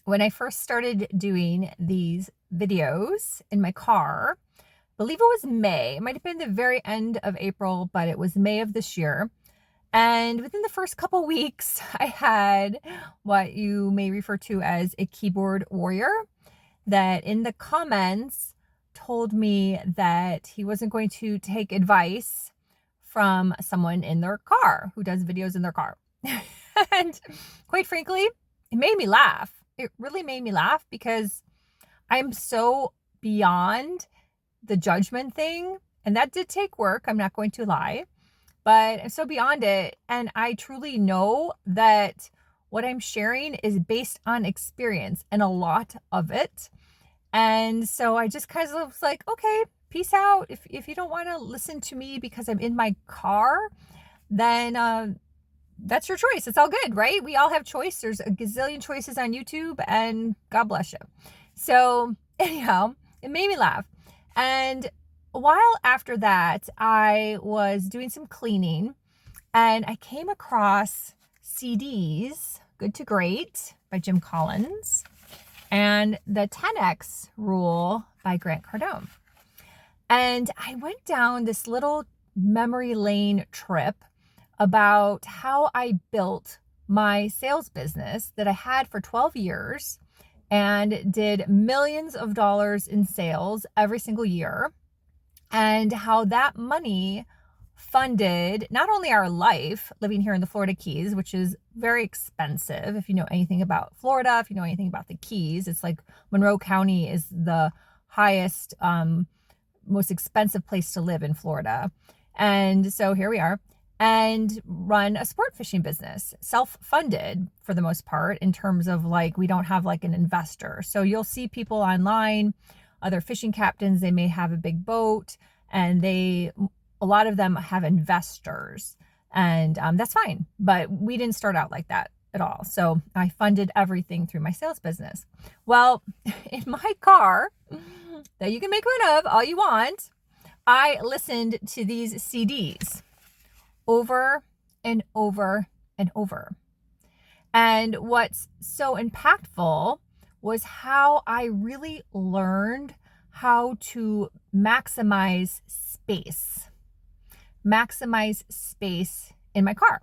when I first started doing these videos in my car, I believe it was May. It might have been the very end of April, but it was May of this year. And within the first couple weeks, I had what you may refer to as a keyboard warrior that in the comments told me that he wasn't going to take advice from someone in their car who does videos in their car. And quite frankly, it made me laugh. It really made me laugh because I'm so beyond the judgment thing. And that did take work. I'm not going to lie, but I'm so beyond it. And I truly know that what I'm sharing is based on experience and a lot of it. And so I just kind of was like, okay, peace out. If you don't want to listen to me because I'm in my car, then that's your choice. It's all good, right? We all have choice. There's a gazillion choices on YouTube, and God bless you. So anyhow, it made me laugh. And a while after that, I was doing some cleaning and I came across CDs, Good to Great by Jim Collins, and the 10X Rule by Grant Cardone. And I went down this little memory lane trip about how I built my sales business that I had for 12 years and did millions of dollars in sales every single year, and how that money funded not only our life living here in the Florida Keys, which is very expensive. If you know anything about Florida, if you know anything about the Keys, it's like Monroe County is the highest, most expensive place to live in Florida. And so here we are, and run a sport fishing business, self-funded for the most part, in terms of like, we don't have like an investor. So you'll see people online, other fishing captains, they may have a big boat and a lot of them have investors, and that's fine. But we didn't start out like that at all. So I funded everything through my sales business. Well, in my car that you can make fun of all you want, I listened to these CDs over and over and over. And what's so impactful was how I really learned how to maximize space in my car.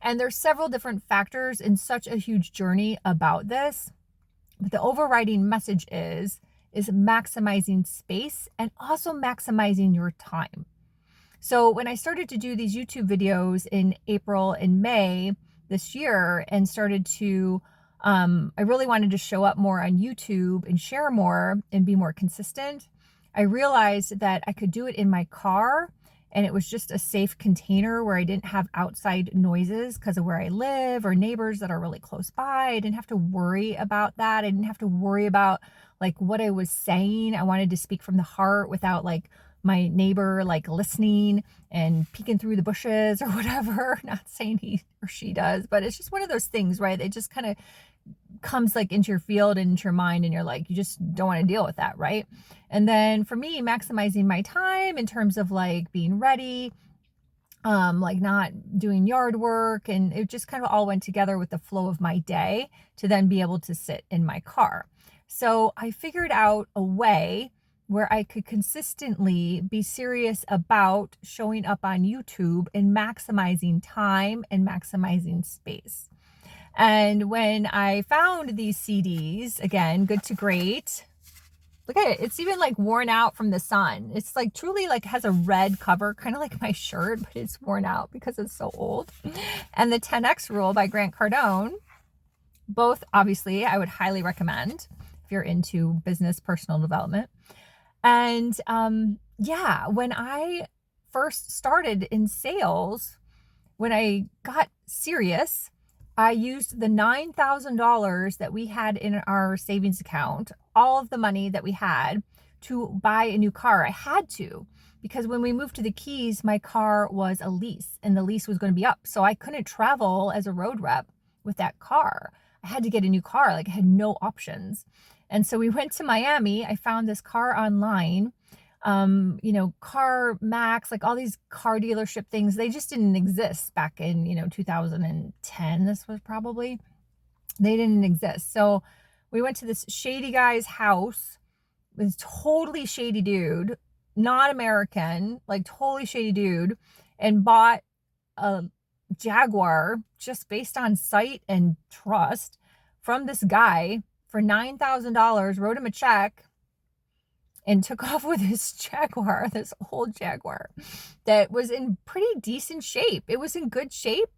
And there's several different factors in such a huge journey about this. But the overriding message is maximizing space and also maximizing your time. So when I started to do these YouTube videos in April and May this year and started to, I really wanted to show up more on YouTube and share more and be more consistent. I realized that I could do it in my car, and it was just a safe container where I didn't have outside noises because of where I live or neighbors that are really close by. I didn't have to worry about that. I didn't have to worry about like what I was saying. I wanted to speak from the heart without like my neighbor like listening and peeking through the bushes or whatever. Not saying he or she does, but it's just one of those things, right? It just kind of comes like into your field and into your mind, and you're like, you just don't want to deal with that, right? And then for me, maximizing my time in terms of like being ready, like not doing yard work, and it just kind of all went together with the flow of my day to then be able to sit in my car. So I figured out a way where I could consistently be serious about showing up on YouTube and maximizing time and maximizing space. And when I found these CDs, again, Good to Great, look at it. It's even like worn out from the sun. It's like truly like has a red cover, kind of like my shirt, but it's worn out because it's so old. And the 10X Rule by Grant Cardone, both obviously I would highly recommend if you're into business, personal development. And yeah, when I first started in sales, when I got serious, I used the $9,000 that we had in our savings account, all of the money that we had, to buy a new car. I had to, because when we moved to the Keys, my car was a lease and the lease was going to be up. So I couldn't travel as a road rep with that car. I had to get a new car. Like I had no options. And so we went to Miami. I found this car online, Car Max, like all these car dealership things. They just didn't exist back in, 2010. This was probably, they didn't exist. So We went to this shady guy's house. This totally shady dude, not American, like totally shady dude, and bought a Jaguar just based on sight and trust from this guy for $9,000, wrote him a check, and took off with his Jaguar, this old Jaguar that was in pretty decent shape. It was in good shape.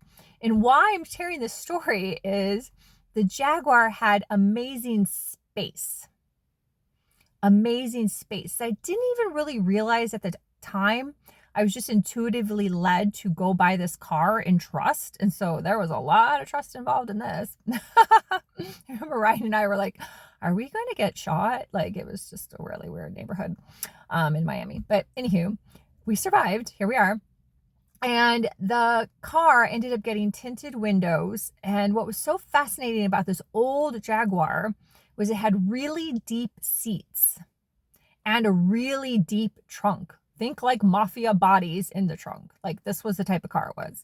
And why I'm sharing this story is the Jaguar had amazing space. Amazing space. I didn't even really realize at the time. I was just intuitively led to go buy this car in trust. And so there was a lot of trust involved in this. I remember Ryan and I were like, are we going to get shot? Like, it was just a really weird neighborhood in Miami. But anywho, we survived. Here we are. And the car ended up getting tinted windows. And what was so fascinating about this old Jaguar was it had really deep seats and a really deep trunk. Think like mafia bodies in the trunk. Like, this was the type of car it was.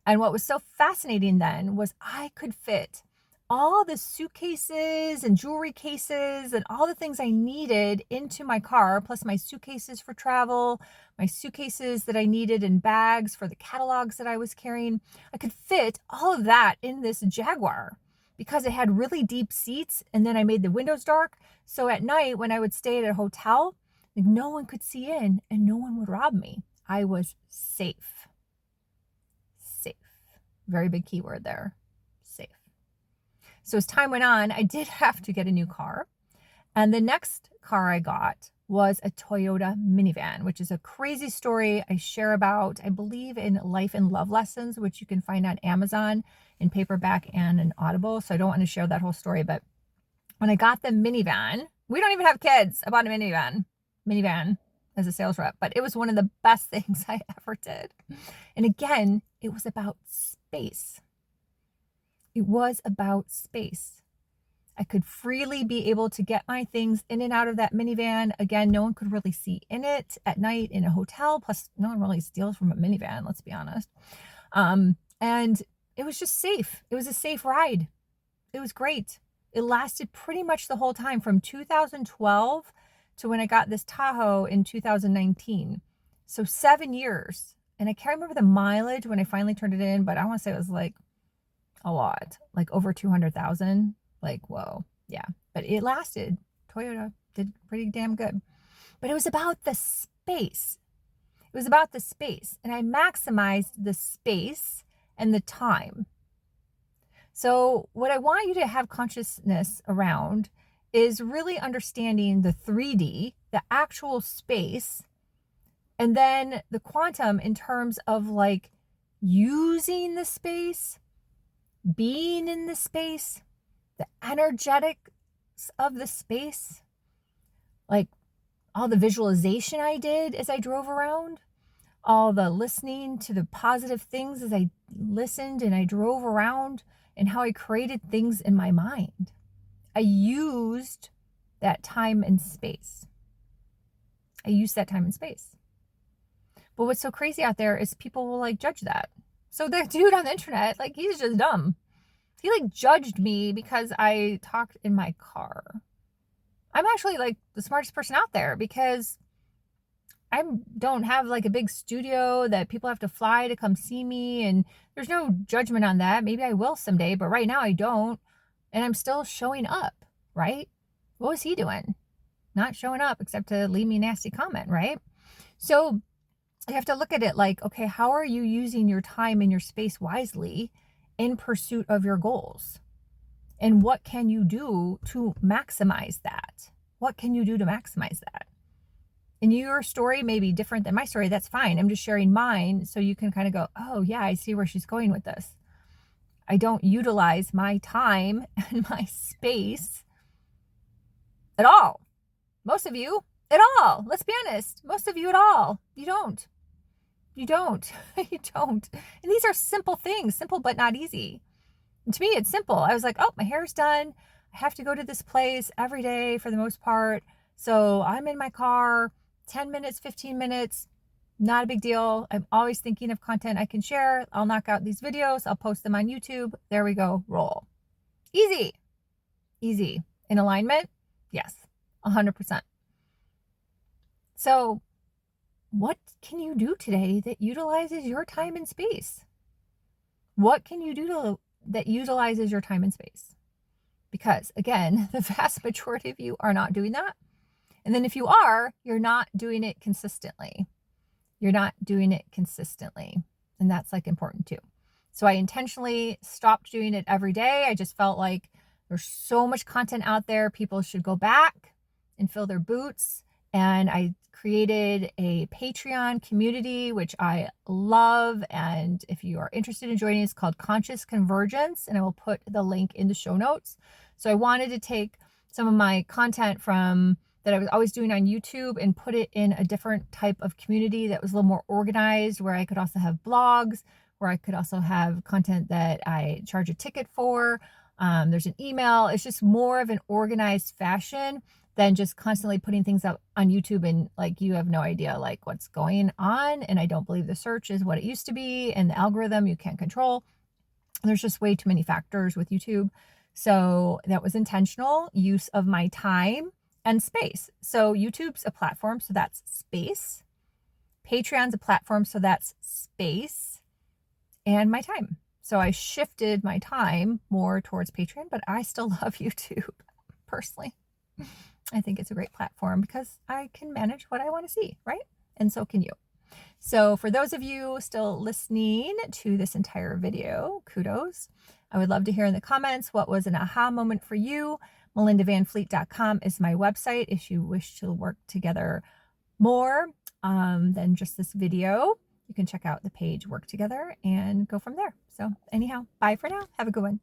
And what was so fascinating then was I could fit all the suitcases and jewelry cases and all the things I needed into my car, plus my suitcases for travel, my suitcases that I needed in bags for the catalogs that I was carrying. I could fit all of that in this Jaguar because it had really deep seats, and then I made the windows dark. So at night when I would stay at a hotel, no one could see in and no one would rob me. I was safe. Safe. Very big keyword there. Safe. So as time went on, I did have to get a new car. And the next car I got was a Toyota minivan, which is a crazy story I share about, I believe, in Life and Love Lessons, which you can find on Amazon in paperback and in Audible. So I don't want to share that whole story. But when I got the minivan, we don't even have kids. I bought a minivan as a sales rep, but it was one of the best things I ever did. And again, it was about space. It was about space. I could freely be able to get my things in and out of that minivan. Again, no one could really see in it at night in a hotel. Plus, no one really steals from a minivan, let's be honest. And it was just safe. It was a safe ride. It was great. It lasted pretty much the whole time from 2012 to when I got this Tahoe in 2019. So 7 years. And I can't remember the mileage when I finally turned it in, but I want to say it was like a lot, like over 200,000. Like, whoa. Yeah. But it lasted. Toyota did pretty damn good. But it was about the space. It was about the space. And I maximized the space and the time. So what I want you to have consciousness around is really understanding the 3D, the actual space, and then the quantum in terms of like using the space, being in the space, the energetics of the space, like all the visualization I did as I drove around, all the listening to the positive things as I listened and I drove around, and how I created things in my mind. I used that time and space. I used that time and space. But what's so crazy out there is people will like judge that. So the dude on the internet, like, he's just dumb. He like judged me because I talked in my car. I'm actually like the smartest person out there because I don't have like a big studio that people have to fly to come see me, and there's no judgment on that. Maybe I will someday, but right now I don't. And I'm still showing up, right? What was he doing? Not showing up except to leave me a nasty comment, right? So you have to look at it like, okay, how are you using your time and your space wisely in pursuit of your goals? And what can you do to maximize that? What can you do to maximize that? And your story may be different than my story. That's fine. I'm just sharing mine so you can kind of go, oh yeah, I see where she's going with this. I don't utilize my time and my space at all. Most of you at all. Let's be honest. Most of you at all. You don't. You don't. You don't. And these are simple things. Simple but not easy. And to me, it's simple. I was like, oh, my hair's done. I have to go to this place every day for the most part. So I'm in my car, 10 minutes, 15 minutes. Not a big deal. I'm always thinking of content I can share. I'll knock out these videos. I'll post them on YouTube. There we go. Roll. Easy. Easy. in alignment? Yes, 100%. So what can you do today that utilizes your time and space? What can you do that utilizes your time and space? Because again, the vast majority of you are not doing that. And then if you are, you're not doing it consistently. You're not doing it consistently. And that's like important too. So I intentionally stopped doing it every day. I just felt like there's so much content out there. People should go back and fill their boots. And I created a Patreon community, which I love. And if you are interested in joining, it's called Conscious Convergence. And I will put the link in the show notes. So I wanted to take some of my content from that I was always doing on YouTube and put it in a different type of community that was a little more organized, where I could also have blogs, where I could also have content that I charge a ticket for. There's an email. It's just more of an organized fashion than just constantly putting things up on YouTube and like you have no idea like what's going on. And I don't believe the search is what it used to be, and the algorithm you can't control. There's just way too many factors with YouTube. So that was intentional use of my time and space. So YouTube's a platform, so that's space. Patreon's a platform, so that's space, and my time. So I shifted my time more towards Patreon, but I still love YouTube personally. I think it's a great platform because I can manage what I want to see, right? And so can you. So for those of you still listening to this entire video, kudos. I would love to hear in the comments what was an aha moment for you. melindavanfleet.com is my website if you wish to work together more than just this video. You can check out the page Work Together and go from there. So anyhow, bye for now. Have a good one.